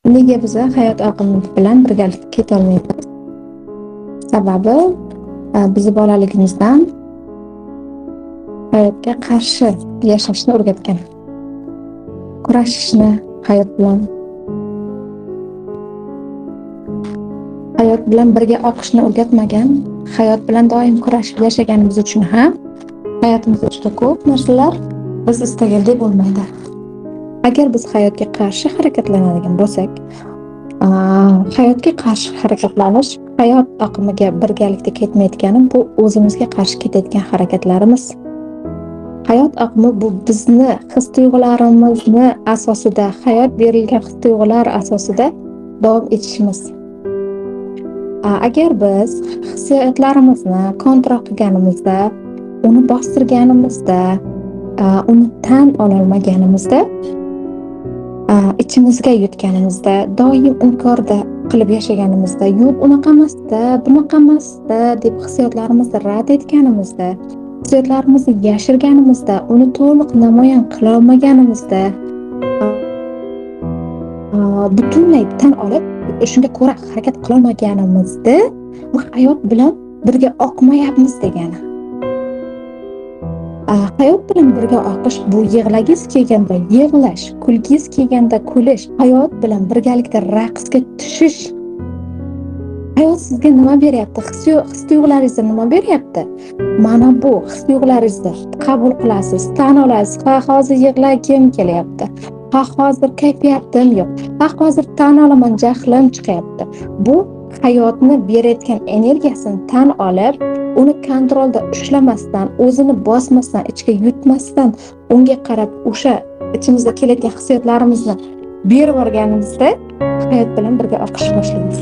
Nega biz hayot oqimi bilan birgalikda ketolmaymiz? Sababi bizni bolaligimizdan hayotga qarshi yashashni o'rgatgan. Kurashishni hayot bilan birga oqishni o'rgatmagan. Hayot bilan doim kurashib yashaganimiz uchun ham hayotimizda juda ko'p narsalar biz istagandek bo'lmaydi. Agar biz hayotga qarshi harakatlanadigan bo'lsak, hayotga qarshi harakatlanish hayot oqimiga birgalikda ketmayotgani bu o'zimizga qarshi ketayotgan harakatlarimiz. Hayot oqimi bu bizni his-tuyg'ularimizni asosida, hayot berilgan his-tuyg'ular asosida davom etishimiz. Agar biz hissiyotlarimizni kontrol qilganimizda, uni bostirganimizda, uni tan ololmaganimizda, ichimizga yutganimizda, doim inkorda qilib yashaganimizda, yo'q unaqa emasda, bunaqa emasda deb hissiyotlarimizni rad etganimizda, hissiyotlarimizni yashirganimizda, uni to'liq namoyon qila olmaganimizda, butunlay tan olib shunga ko'ra harakat qila olmaganimizda, bu hayot bilan birga oqmayapmiz degani. Hayot bilan birga oqish bu yig'lagingiz kelganda yig'lash, kulgingiz kelganda kulish, hayot bilan birgalikda raqsga tushish. Hayot sizga nima beryapti? His-tuyg'ularingizni nima beryapti? Mana bu his-tuyg'ularingizni qabul qilasiz, tan olasiz. Hozir yig'lagim kelyapti. Hozir kayfiyatim yo'q. Hozir tan olaman, jahlim chiqyapti. Bu hayotni berayotgan energiyasini tan olib, uni kontrolda ushlamasdan, o'zini bosmasdan, ichga yutmasdan, unga qarab o'sha ichimizda kelayotgan hissiyotlarimizni berib yuborganimizda hayot bilan birga oqishni boshlaymiz.